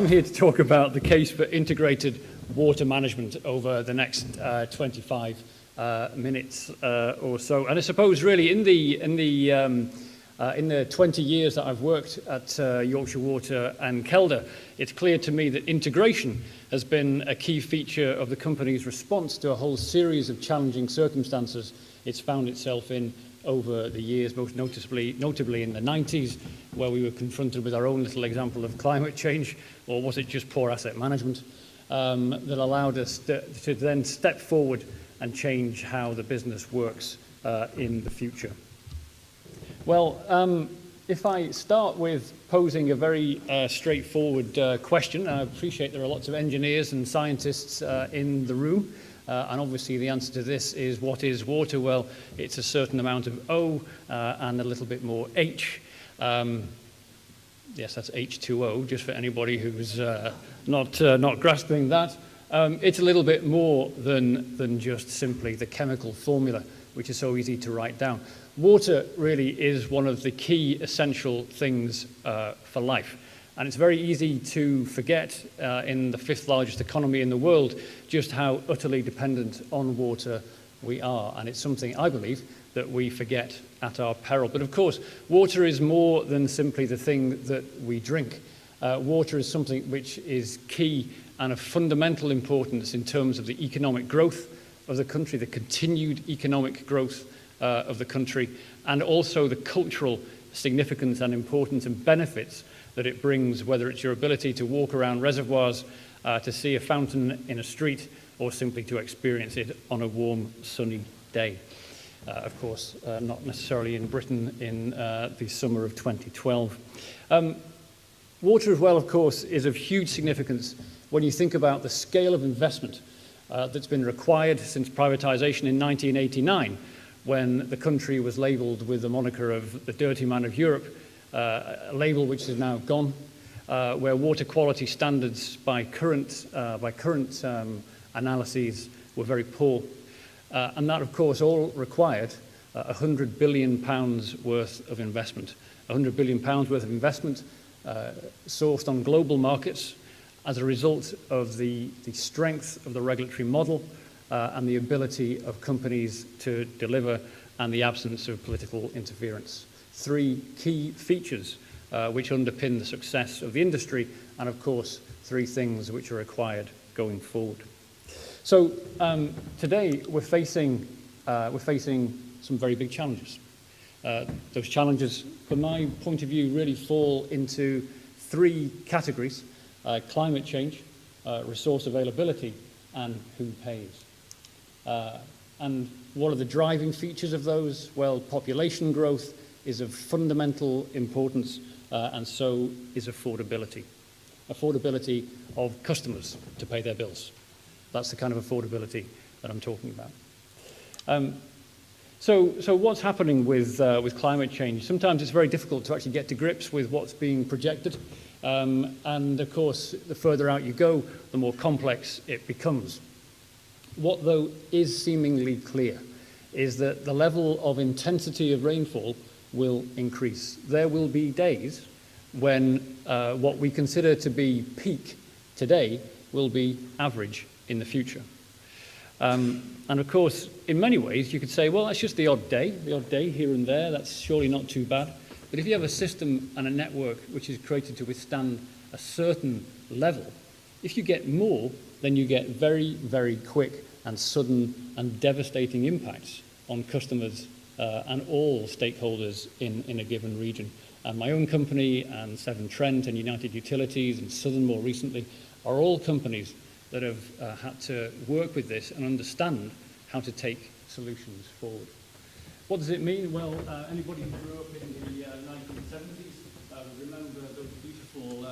I'm here to talk about the case for integrated water management over the next 25 minutes or so. And I suppose really in the 20 years that I've worked at Yorkshire Water and Kelda, it's clear to me that integration has been a key feature of the company's response to a whole series of challenging circumstances it's found itself in over the years, most notably in the 90s, where we were confronted with our own little example of climate change, or was it just poor asset management, that allowed us to then step forward and change how the business works in the future. Well, if I start with posing a very straightforward question, I appreciate there are lots of engineers and scientists in the room, and obviously the answer to this is, what is water? Well, it's a certain amount of O and a little bit more H. Yes, that's H2O, just for anybody who's not grasping that. It's a little bit more than just simply the chemical formula, which is so easy to write down. Water really is one of the key essential things for life. And it's very easy to forget in the 5th largest economy in the world just how utterly dependent on water we are. And it's something, I believe, that we forget at our peril. But of course, water is more than simply the thing that we drink. Water is something which is key and of fundamental importance in terms of the economic growth of the country, the continued economic growth of the country, and also the cultural significance and importance and benefits that it brings, whether it's your ability to walk around reservoirs, to see a fountain in a street, or simply to experience it on a warm, sunny day. Of course, not necessarily in Britain in the summer of 2012. Water as well, of course, is of huge significance when you think about the scale of investment that's been required since privatization in 1989, when the country was labelled with the moniker of the dirty man of Europe, a label which is now gone, where water quality standards by current analyses were very poor. And that, of course, all required £100 billion worth of investment. £100 billion worth of investment sourced on global markets as a result of the strength of the regulatory model and the ability of companies to deliver, and the absence of political interference. 3 key features which underpin the success of the industry, and of course 3 things which are required going forward. So today we're facing some very big challenges. Those challenges, from my point of view, really fall into 3 categories: climate change, resource availability, and who pays. And what are the driving features of those? Well, population growth is of fundamental importance, and so is affordability. Affordability of customers to pay their bills. That's the kind of affordability that I'm talking about. So what's happening with climate change? Sometimes it's very difficult to actually get to grips with what's being projected. And of course, the further out you go, the more complex it becomes. What, though, is seemingly clear is that the level of intensity of rainfall will increase. There will be days when what we consider to be peak today will be average in the future. And of course, in many ways, you could say, well, that's just the odd day here and there. That's surely not too bad. But if you have a system and a network which is created to withstand a certain level, if you get more, then you get very, very quick and sudden and devastating impacts on customers and all stakeholders in a given region. And my own company and Severn Trent and United Utilities and Southern more recently are all companies that have had to work with this and understand how to take solutions forward. What does it mean? Well, anybody who grew up in the 1970s remember those beautiful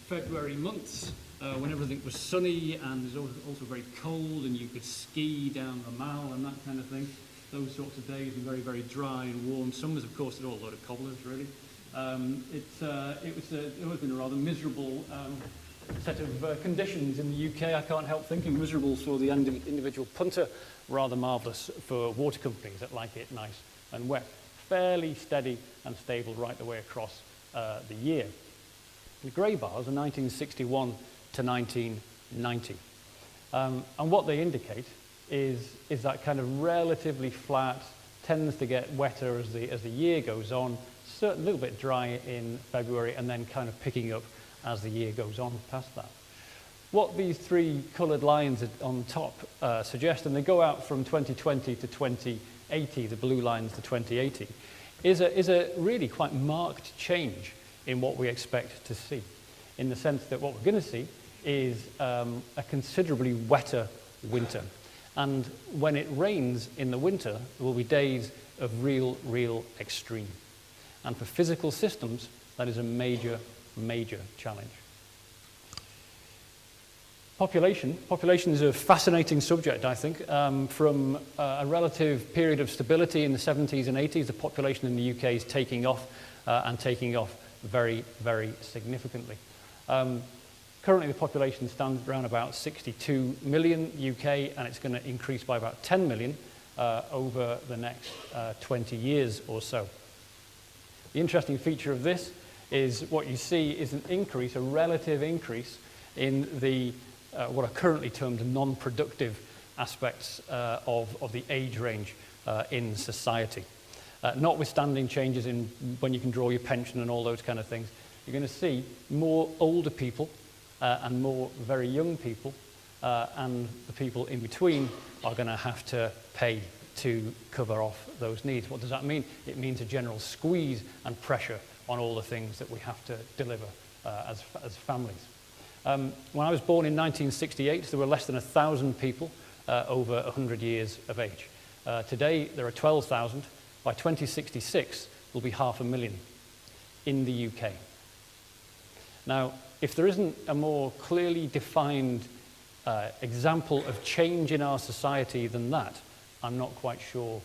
February months when everything was sunny and it was also very cold and you could ski down the Mall and that kind of thing. Those sorts of days were very, very dry and warm. Summers, of course, they're all a load of cobblers, really. It was been a rather miserable set of conditions in the UK. I can't help thinking miserable for the individual punter, rather marvellous for water companies that like it nice and wet. Fairly steady and stable right the way across the year. The grey bars are 1961 to 1990. And what they indicate is that kind of relatively flat, tends to get wetter as the year goes on, a little bit dry in February, and then kind of picking up as the year goes on past that. What these three coloured lines on top suggest, and they go out from 2020 to 2080, the blue lines to 2080, is a really quite marked change in what we expect to see, in the sense that what we're going to see is a considerably wetter winter. And when it rains in the winter, there will be days of real extreme. And for physical systems, that is a major challenge. Population is a fascinating subject, I think. From a relative period of stability in the 70s and 80s, the population in the UK is taking off and taking off very significantly. Currently, the population stands around about 62 million UK, and it's going to increase by about 10 million over the next 20 years or so. The interesting feature of this is what you see is an increase, a relative increase in the what are currently termed non-productive aspects of the age range in society. Notwithstanding changes in when you can draw your pension and all those kind of things, you're going to see more older people and more very young people, and the people in between are going to have to pay to cover off those needs. What does that mean? It means a general squeeze and pressure on all the things that we have to deliver as families. When I was born in 1968, there were less than 1,000 people over 100 years of age. Today, there are 12,000. By 2066, there'll be 500,000 in the UK. Now, if there isn't a more clearly defined example of change in our society than that, I'm not quite sure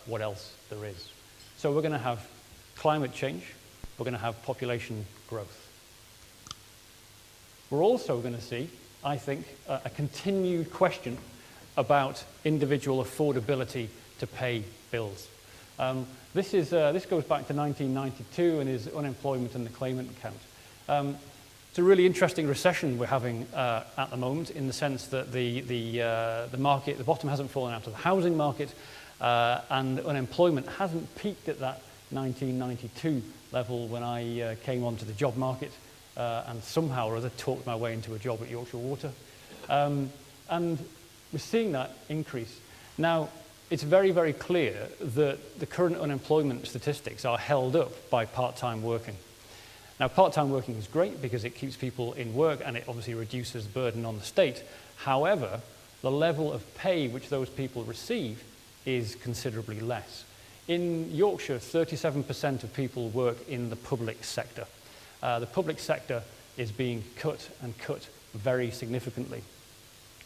what else there is. So we're going to have climate change, we're going to have population growth. We're also going to see, I think, a continued question about individual affordability to pay bills. This goes back to 1992 and is unemployment and the claimant account. It's a really interesting recession we're having at the moment, in the sense that the market, the bottom hasn't fallen out of the housing market, and unemployment hasn't peaked at that 1992 level when I came onto the job market and somehow or other talked my way into a job at Yorkshire Water. And we're seeing that increase. Now, it's very clear that the current unemployment statistics are held up by part-time working. Now, part-time working is great because it keeps people in work and it obviously reduces the burden on the state. However, the level of pay which those people receive is considerably less. In Yorkshire, 37% of people work in the public sector. The public sector is being cut very significantly.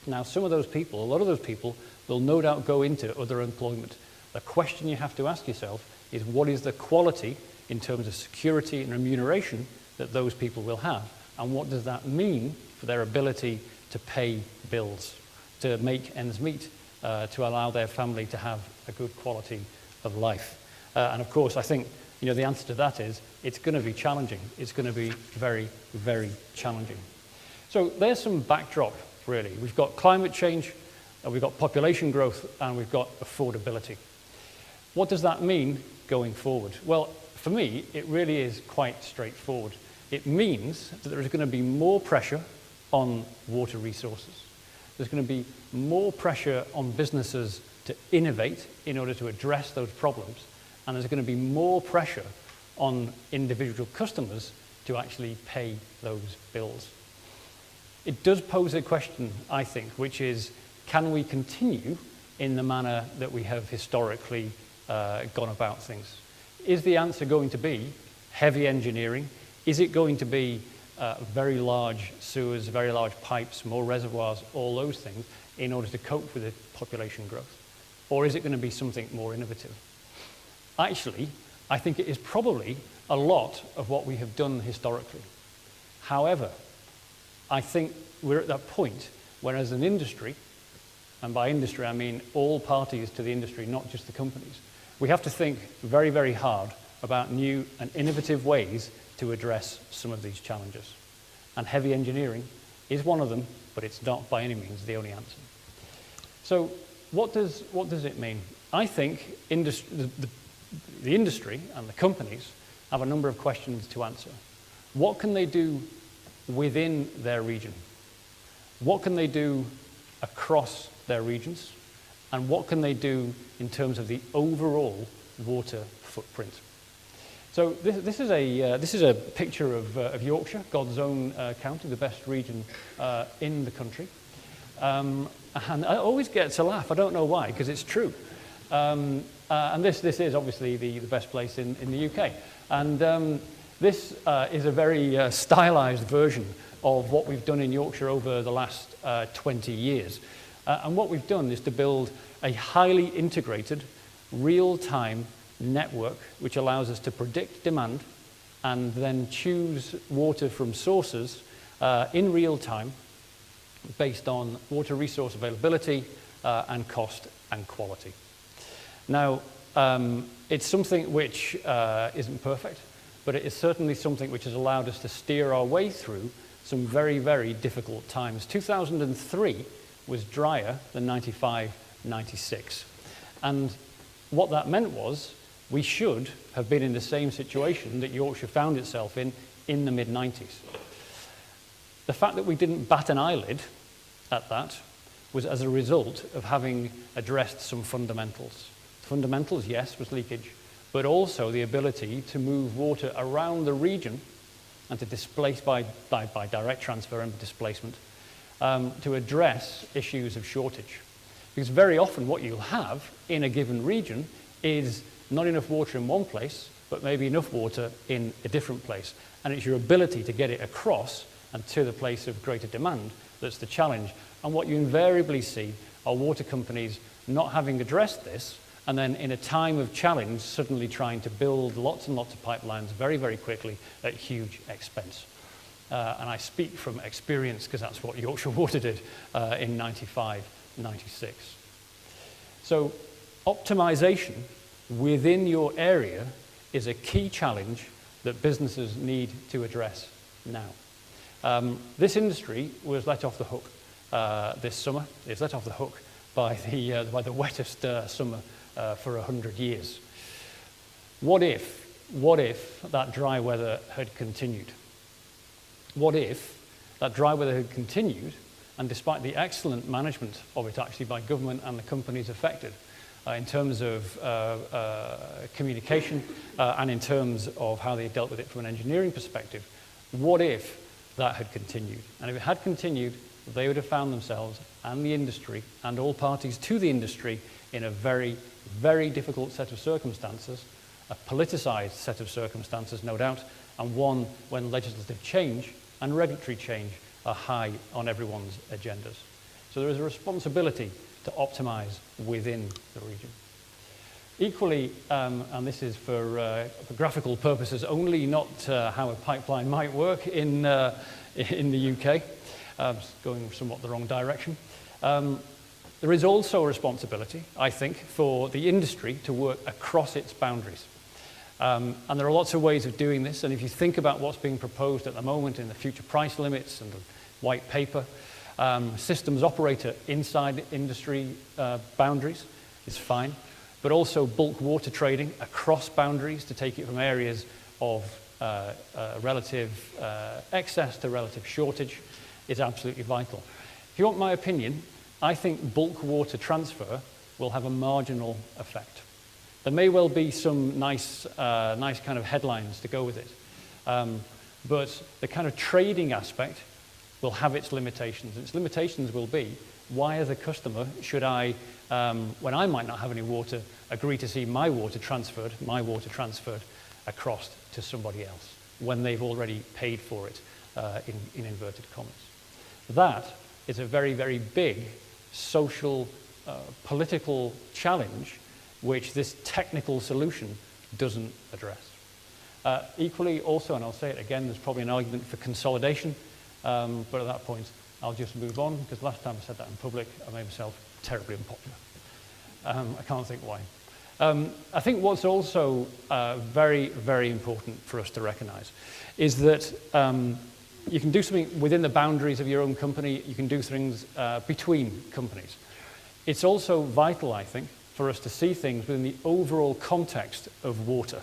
Now, some of those people, a lot of those people, will no doubt go into other employment. The question you have to ask yourself is, what is the quality in terms of security and remuneration that those people will have? And what does that mean for their ability to pay bills, to make ends meet, to allow their family to have a good quality of life? And of course, I think the answer to that is it's going to be challenging. It's going to be very challenging. So there's some backdrop, really. We've got climate change, we've got population growth, and we've got affordability. What does that mean going forward? Well, for me, it really is quite straightforward. It means that there is going to be more pressure on water resources. There's going to be more pressure on businesses to innovate in order to address those problems. And there's going to be more pressure on individual customers to actually pay those bills. It does pose a question, I think, which is, can we continue in the manner that we have historically gone about things? Is the answer going to be heavy engineering? Is it going to be very large sewers, very large pipes, more reservoirs, all those things, in order to cope with the population growth? Or is it going to be something more innovative? Actually, I think it is probably a lot of what we have done historically. However, I think we're at that point where, as an industry, and by industry I mean all parties to the industry, not just the companies, we have to think very hard about new and innovative ways to address some of these challenges. And heavy engineering is one of them, but it's not by any means the only answer. So what does it mean? I think the industry and the companies have a number of questions to answer. What can they do within their region? What can they do across their regions? And what can they do in terms of the overall water footprint? So this is a picture of Yorkshire, God's own county, the best region in the country. And I always get to laugh. I don't know why, because it's true. And this is obviously the best place in the UK. And this is a very stylized version of what we've done in Yorkshire over the last 20 years. And what we've done is to build a highly integrated, real-time network which allows us to predict demand and then choose water from sources in real time based on water resource availability and cost and quality. Now, it's something which isn't perfect, but it is certainly something which has allowed us to steer our way through some very, very difficult times. 2003 was drier than 95, 96. And what that meant was we should have been in the same situation that Yorkshire found itself in the mid-90s. The fact that we didn't bat an eyelid at that was as a result of having addressed some fundamentals. Fundamentals, yes, was leakage, but also the ability to move water around the region and to displace by direct transfer and displacement to address issues of shortage. Because very often what you'll have in a given region is not enough water in one place, but maybe enough water in a different place. And it's your ability to get it across and to the place of greater demand that's the challenge. And what you invariably see are water companies not having addressed this, and then in a time of challenge, suddenly trying to build lots and lots of pipelines very, very quickly at huge expense. And I speak from experience because that's what Yorkshire Water did in 95, 96. So optimization within your area is a key challenge that businesses need to address now. This industry was let off the hook this summer. It's let off the hook by the wettest summer for 100 years. What if that dry weather had continued? What if that dry weather had continued, and despite the excellent management of it actually by government and the companies affected, in terms of communication and in terms of how they dealt with it from an engineering perspective, what if that had continued? And if it had continued, they would have found themselves and the industry and all parties to the industry in a very, very difficult set of circumstances, a politicized set of circumstances, no doubt, and one when legislative change and regulatory change are high on everyone's agendas. So there is a responsibility to optimize within the region. Equally, and this is for graphical purposes only, not how a pipeline might work in the UK, going somewhat the wrong direction. There is also a responsibility, I think, for the industry to work across its boundaries. And there are lots of ways of doing this, and if you think about what's being proposed at the moment in the future price limits and the white paper, systems operator inside industry boundaries is fine, but also bulk water trading across boundaries to take it from areas of relative excess to relative shortage is absolutely vital. If you want my opinion, I think bulk water transfer will have a marginal effect. There may well be some nice kind of headlines to go with it, but the kind of trading aspect will have its limitations. Its limitations will be, why as a customer should I, when I might not have any water, agree to see my water transferred across to somebody else when they've already paid for it, in inverted commas. That is a very, very big social, political challenge which this technical solution doesn't address. Equally also, and I'll say it again, there's probably an argument for consolidation, but at that point I'll just move on, because last time I said that in public I made myself terribly unpopular. I can't think why. I think what's also very, very important for us to recognize is that you can do something within the boundaries of your own company, you can do things between companies. It's also vital, I think, for us to see things within the overall context of water,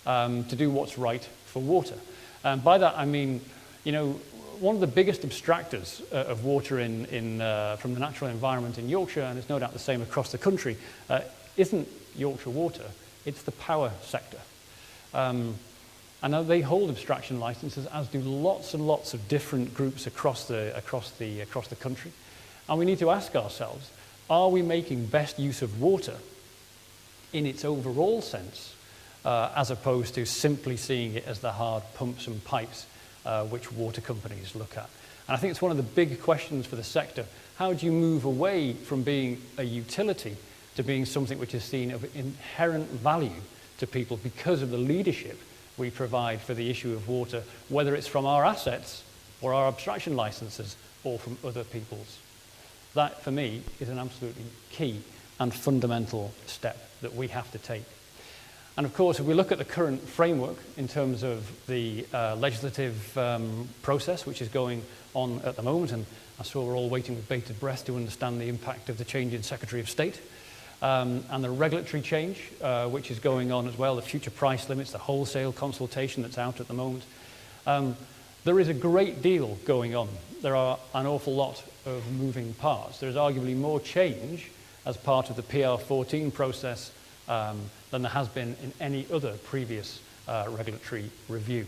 to do what's right for water. And by that I mean, you know, one of the biggest abstractors of water from the natural environment in Yorkshire, and it's no doubt the same across the country, isn't Yorkshire Water, it's the power sector. And they hold abstraction licenses, as do lots and lots of different groups across the country. And we need to ask ourselves, are we making best use of water in its overall sense, as opposed to simply seeing it as the hard pumps and pipes which water companies look at? And I think it's one of the big questions for the sector. How do you move away from being a utility to being something which is seen of inherent value to people because of the leadership we provide for the issue of water, whether it's from our assets or our abstraction licenses or from other people's? That, for me, is an absolutely key and fundamental step that we have to take. And of course, if we look at the current framework in terms of the legislative process which is going on at the moment, and I saw we're all waiting with bated breath to understand the impact of the change in Secretary of State, and the regulatory change which is going on as well, the future price limits, the wholesale consultation that's out at the moment. There is a great deal going on. There are an awful lot of moving parts. There's arguably more change as part of the PR14 process than there has been in any other previous regulatory review.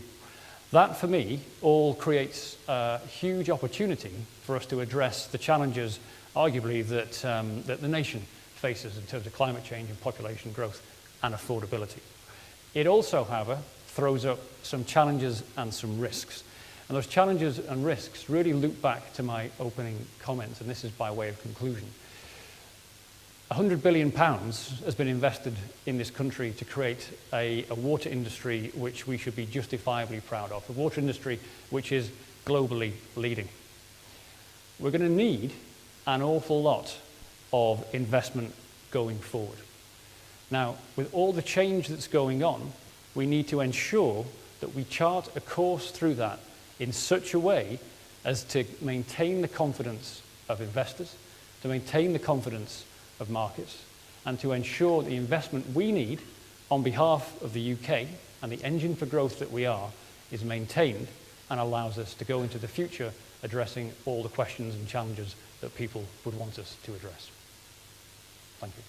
That, for me, all creates a huge opportunity for us to address the challenges, arguably, that the nation faces in terms of climate change and population growth and affordability. It also, however, throws up some challenges and some risks. And those challenges and risks really loop back to my opening comments, and this is by way of conclusion. £100 billion has been invested in this country to create a water industry which we should be justifiably proud of, a water industry which is globally leading. We're going to need an awful lot of investment going forward. Now, with all the change that's going on, we need to ensure that we chart a course through that in such a way as to maintain the confidence of investors, to maintain the confidence of markets, and to ensure the investment we need on behalf of the UK and the engine for growth that we are is maintained and allows us to go into the future addressing all the questions and challenges that people would want us to address. Thank you.